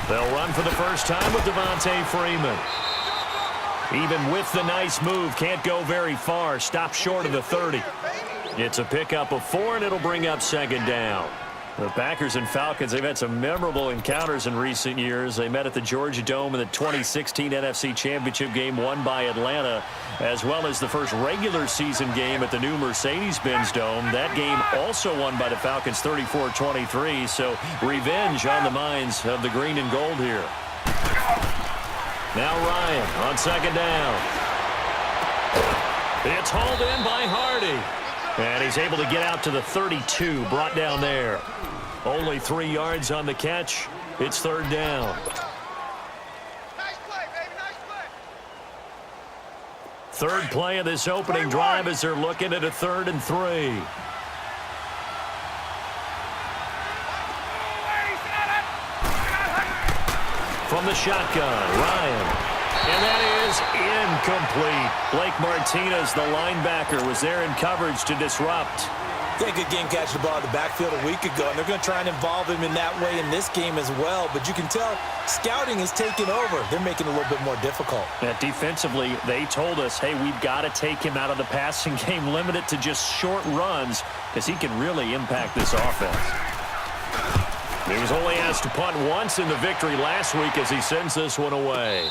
They'll run for the first time with Devontae Freeman. Even with the nice move, can't go very far. Stop short of the 30. It's a pickup of 4, and it'll bring up second down. The Packers and Falcons, they've had some memorable encounters in recent years. They met at the Georgia Dome in the 2016 NFC Championship game won by Atlanta, as well as the first regular season game at the new Mercedes-Benz Dome. That game also won by the Falcons 34-23, so revenge on the minds of the green and gold here. Now Ryan on second down. It's hauled in by Hardy. And he's able to get out to the 32, brought down there. Only 3 yards on the catch. It's third down. Nice play, baby, nice play. Third play of this opening drive as they're looking at a 3rd and 3. From the shotgun, Ryan. And that is incomplete. Blake Martinez, the linebacker, was there in coverage to disrupt. They could game catch the ball in the backfield a week ago, and they're going to try and involve him in that way in this game as well. But you can tell scouting is taking over. They're making it a little bit more difficult. Yeah, defensively, they told us, hey, we've got to take him out of the passing game, limit it to just short runs, because he can really impact this offense. He was only asked to punt once in the victory last week as he sends this one away.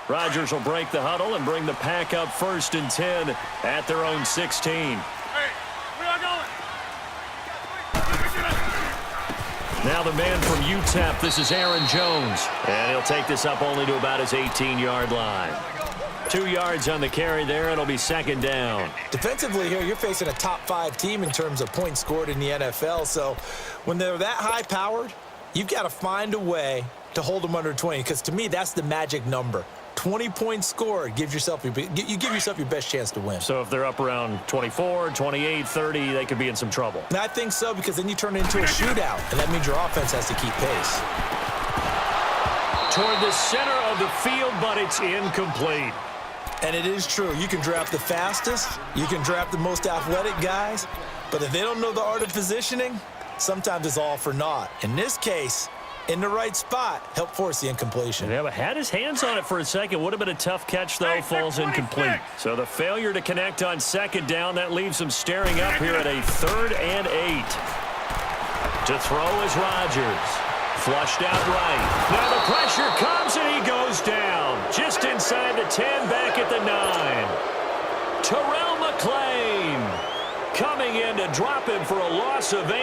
Rodgers will break the huddle and bring the Pack up 1st and 10 at their own 16. Hey, where y'all going? Now the man from UTEP, this is Aaron Jones. And he'll take this up only to about his 18-yard line. 2 yards on the carry there. It'll be second down. Defensively here, you're facing a top 5 team in terms of points scored in the NFL. So when they're that high-powered, you've got to find a way to hold them under 20, because to me, that's the magic number. 20 points scored, you give yourself your best chance to win. So if they're up around 24, 28, 30, they could be in some trouble. And I think so, because then you turn it into a shootout, and that means your offense has to keep pace. Toward the center of the field, but it's incomplete. And it is true. You can draft the fastest, you can draft the most athletic guys, but if they don't know the art of positioning, sometimes it's all for naught. In this case, in the right spot, help force the incompletion. Yeah, but had his hands on it for a second. Would have been a tough catch, though. Falls incomplete. So the failure to connect on second down, that leaves him staring up here at a 3rd and 8. To throw is Rodgers. Flushed out right. Now the pressure comes, and he goes down. Just inside the 10, back at the 9. Terrell McClain coming in to drop him for a loss of 8,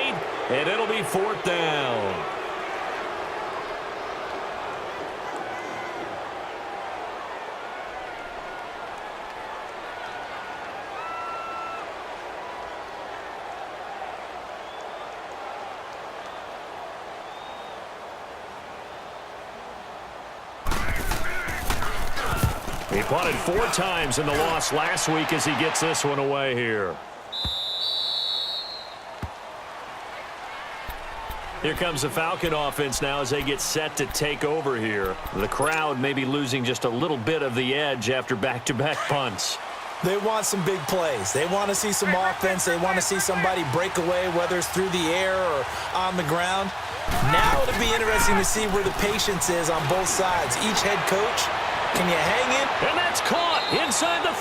and it'll be 4th down. He punted 4 times in the loss last week as he gets this one away here. Here comes the Falcon offense now as they get set to take over here. The crowd may be losing just a little bit of the edge after back-to-back punts. They want some big plays. They want to see some offense. They want to see somebody break away, whether it's through the air or on the ground. Now it'll be interesting to see where the patience is on both sides. Each head coach, can you hang it? And that's caught inside the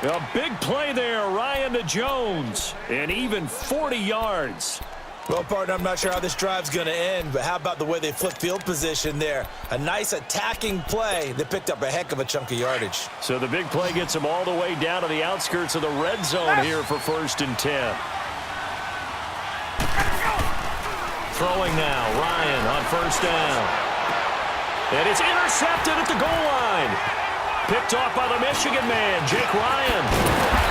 30. A big play there, Ryan to Jones. And even 40 yards. Well, partner, I'm not sure how this drive's going to end, but how about the way they flipped field position there? A nice attacking play that picked up a heck of a chunk of yardage. So the big play gets them all the way down to the outskirts of the red zone here for 1st and 10. Throwing now, Ryan on 1st down. And it's intercepted at the goal line. Picked off by the Michigan man, Jake Ryan.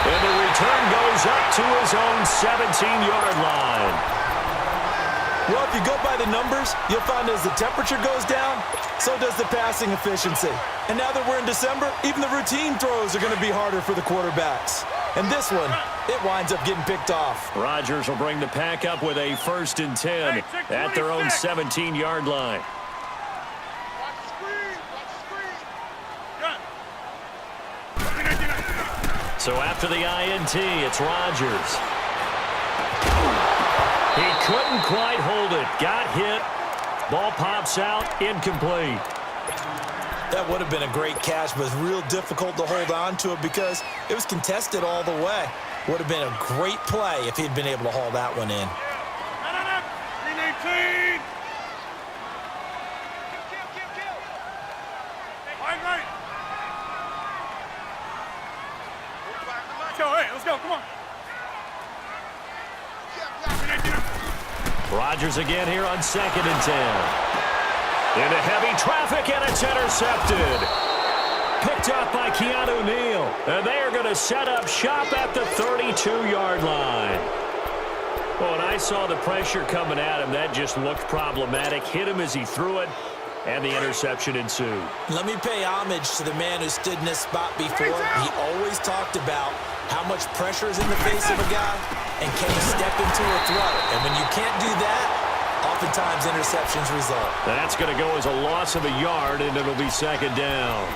And the return goes up to his own 17-yard line. Well, if you go by the numbers, you'll find as the temperature goes down, so does the passing efficiency. And now that we're in December, even the routine throws are going to be harder for the quarterbacks. And this one it winds up getting picked off. Rodgers will bring the pack up with a 1st and 10 at their own 17-yard line. Watch the screen. Watch the screen. So after the INT, it's Rodgers. He couldn't quite hold it. Got hit. Ball pops out. Incomplete. That would have been a great catch, but it's real difficult to hold on to it because it was contested all the way. Would have been a great play if he'd been able to haul that one in. 319. Let's go. Come on. Rodgers again here on 2nd and 10. Into heavy traffic, and it's intercepted. Picked off by Keanu Neal. And they are going to set up shop at the 32-yard line. Well, when I saw the pressure coming at him, that just looked problematic. Hit him as he threw it, and the interception ensued. Let me pay homage to the man who stood in this spot before. He always talked about how much pressure is in the face of a guy, and can he step into a throw. And when you can't do that, oftentimes interceptions result. That's going to go as a loss of a yard, and it'll be 2nd down.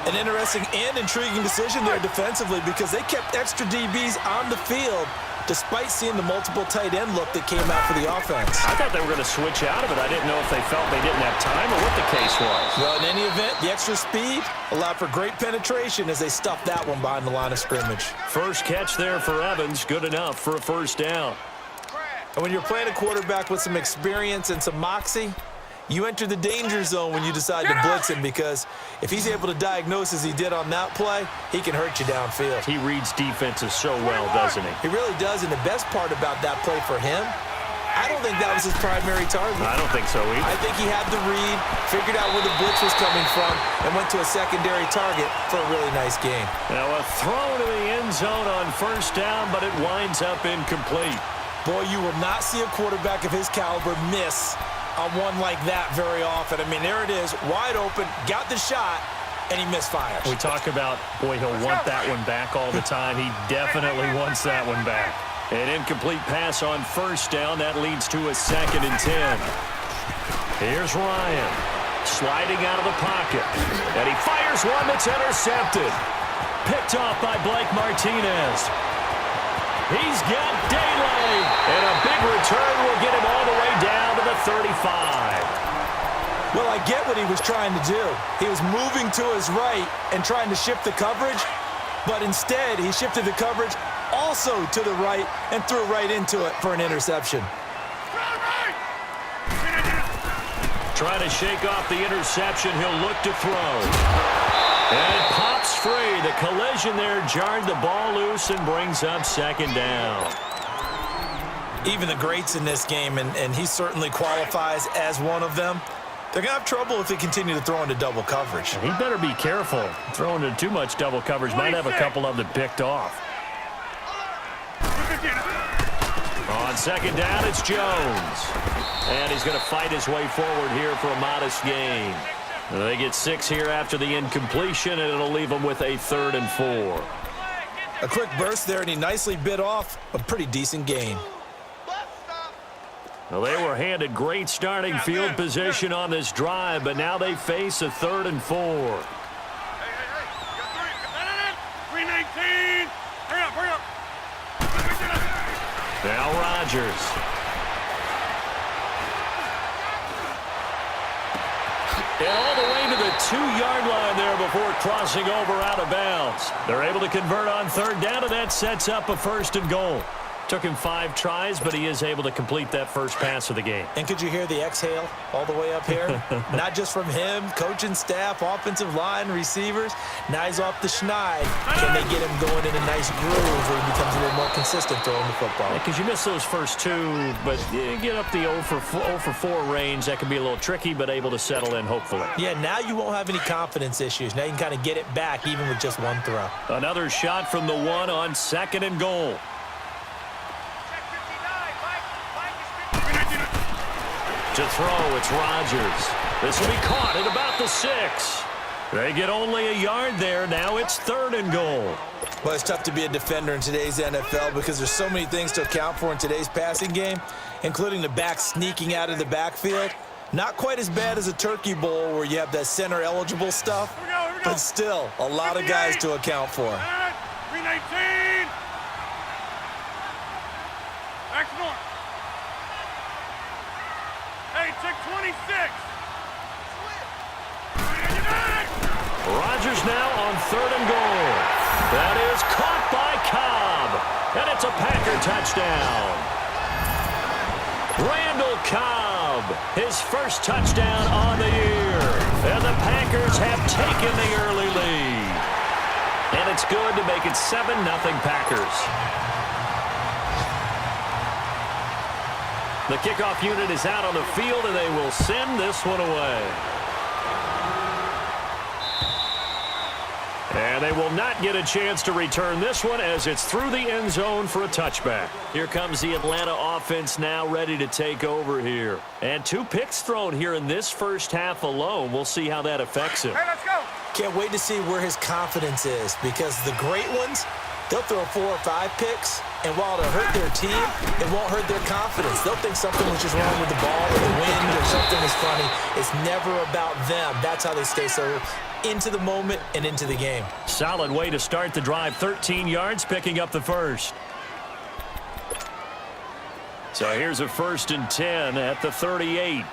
An interesting and intriguing decision there defensively because they kept extra DBs on the field despite seeing the multiple tight end look that came out for the offense. I thought they were going to switch out of it. I didn't know if they felt they didn't have time or what the case was. Well, in any event, the extra speed allowed for great penetration as they stuffed that one behind the line of scrimmage. First catch there for Evans. Good enough for a 1st down. And when you're playing a quarterback with some experience and some moxie, you enter the danger zone when you decide to blitz him because if he's able to diagnose as he did on that play, he can hurt you downfield. He reads defenses so well, doesn't he? He really does, and the best part about that play for him, I don't think that was his primary target. I don't think so either. I think he had the read, figured out where the blitz was coming from, and went to a secondary target for a really nice game. Now a throw to the end zone on 1st down, but it winds up incomplete. Boy, you will not see a quarterback of his caliber miss on one like that very often. I mean, there it is, wide open, got the shot, and he misfires. We talk about, boy, he'll want that one back all the time. He definitely wants that one back. An incomplete pass on 1st down. That leads to a 2nd and 10. Here's Ryan, sliding out of the pocket, and he fires one that's intercepted. Picked off by Blake Martinez. He's got daylight, and a big return will get him all the way down to the 35. Well, I get what he was trying to do. He was moving to his right and trying to shift the coverage, but instead he shifted the coverage also to the right and threw right into it for an interception. Trying to shake off the interception, he'll look to throw. And it pops free. The collision there jarred the ball loose and brings up 2nd down. Even the greats in this game, and he certainly qualifies as one of them, they're going to have trouble if they continue to throw into double coverage. He better be careful. Throwing into too much double coverage might have a couple of them picked off. On 2nd down, it's Jones. And he's going to fight his way forward here for a modest gain. They get 6 here after the incompletion, and it'll leave them with a 3rd and 4. A quick burst there, and he nicely bit off a pretty decent gain. Well, they were handed great starting field position on this drive, but now they face a 3rd and 4. Hey, you got 319. Hurry up. Now Rodgers. And all the way to the 2-yard line there before crossing over out of bounds. They're able to convert on 3rd down, and that sets up a 1st and goal. Took him 5 tries, but he is able to complete that first pass of the game. And could you hear the exhale all the way up here? Not just from him, coaching staff, offensive line, receivers. Now he's off the schneid. Can they get him going in a nice groove where he becomes a little more consistent throwing the football? Because you miss those first 2, but you get up the 0 for 4 range. That can be a little tricky, but able to settle in, hopefully. Yeah, now you won't have any confidence issues. Now you can kind of get it back, even with just 1 throw. Another shot from the 1 on 2nd and goal. To throw, it's Rodgers. This will be caught at about the 6. They get only a yard there. Now it's 3rd and goal. Well, it's tough to be a defender in today's NFL because there's so many things to account for in today's passing game, including the back sneaking out of the backfield. Not quite as bad as a turkey bowl where you have that center-eligible stuff, but still a lot of guys to account for. 319. Back to north. Hey, check 26. Rodgers now on 3rd and goal. That is caught by Cobb, and it's a Packer touchdown. Randall Cobb, his first touchdown on the year, and the Packers have taken the early lead. And it's good to make it 7-0 Packers. The kickoff unit is out on the field, and they will send this one away. And they will not get a chance to return this one as it's through the end zone for a touchback. Here comes the Atlanta offense now ready to take over here. And 2 picks thrown here in this first half alone. We'll see how that affects him. Hey, let's go. Can't wait to see where his confidence is because the great ones, they'll throw 4 or 5 picks, and while it'll hurt their team, it won't hurt their confidence. They'll think something was just wrong with the ball or the wind or something is funny. It's never about them. That's how they stay so into the moment and into the game. Solid way to start the drive. 13 yards, picking up the first. So here's a 1st and 10 at the 38.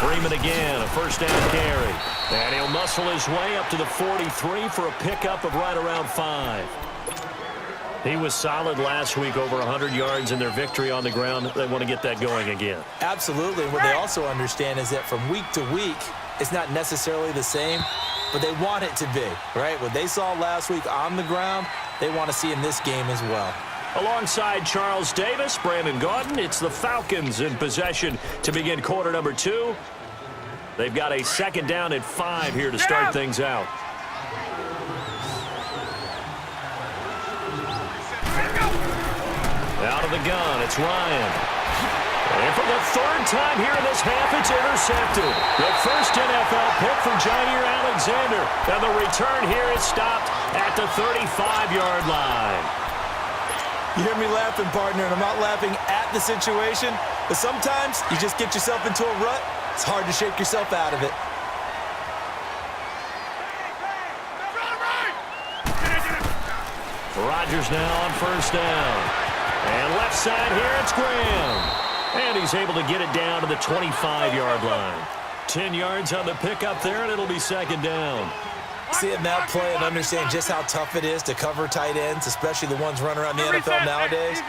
Freeman again, a 1st down carry. And he'll muscle his way up to the 43 for a pickup of right around 5. He was solid last week, over 100 yards in their victory on the ground. They want to get that going again. Absolutely. What they also understand is that from week to week, it's not necessarily the same, but they want it to be, right? What they saw last week on the ground, they want to see in this game as well. Alongside Charles Davis, Brandon Gaudin, it's the Falcons in possession to begin quarter number 2. They've got a 2nd down at 5 here to start things out. Out of the gun, it's Ryan. And for the 3rd time here in this half, it's intercepted. The first NFL pick for Jair Alexander. And the return here is stopped at the 35-yard line. You hear me laughing, partner, and I'm not laughing at the situation, but sometimes you just get yourself into a rut. It's hard to shake yourself out of it. Rodgers now on 1st down. And left side here, it's Graham. And he's able to get it down to the 25-yard line. 10 yards on the pickup there, and it'll be 2nd down. Seeing that play and understand just how tough it is to cover tight ends, especially the ones running around the NFL nowadays,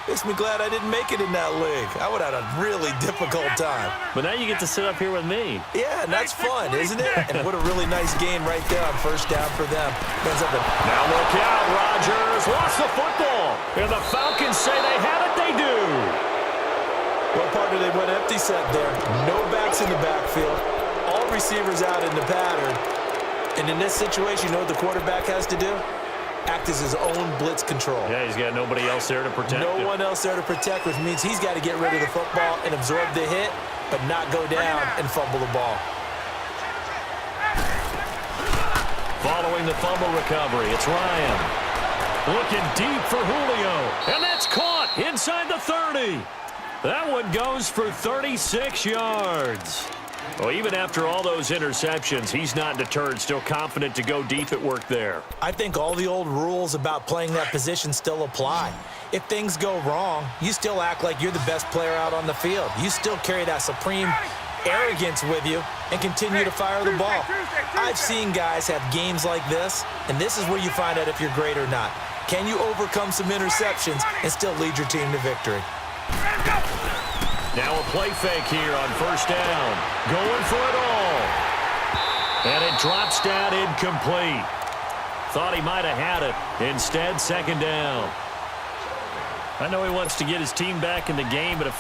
makes me glad I didn't make it in that league. I would have had a really difficult time. But now you get to sit up here with me. Yeah, and that's fun, isn't it? And what a really nice game right there on 1st down for them. Now look out, Rodgers lost the football. And the Falcons say they have it, they do. Well, partner, they went empty set there. No backs in the backfield. All receivers out in the pattern. And in this situation, you know what the quarterback has to do? Act as his own blitz control. Yeah, he's got nobody else there to protect him. No one else there to protect, which means he's got to get rid of the football and absorb the hit, but not go down and fumble the ball. Following the fumble recovery, it's Ryan. Looking deep for Julio. And that's caught inside the 30. That one goes for 36 yards. Well, even after all those interceptions, he's not deterred, still confident to go deep at work there. I think all the old rules about playing that position still apply. If things go wrong, you still act like you're the best player out on the field. You still carry that supreme arrogance with you and continue to fire the ball. I've seen guys have games like this, and this is where you find out if you're great or not. Can you overcome some interceptions and still lead your team to victory? Now a play fake here on 1st down. Going for it all. And it drops down incomplete. Thought he might have had it. Instead, 2nd down. I know he wants to get his team back in the game, but if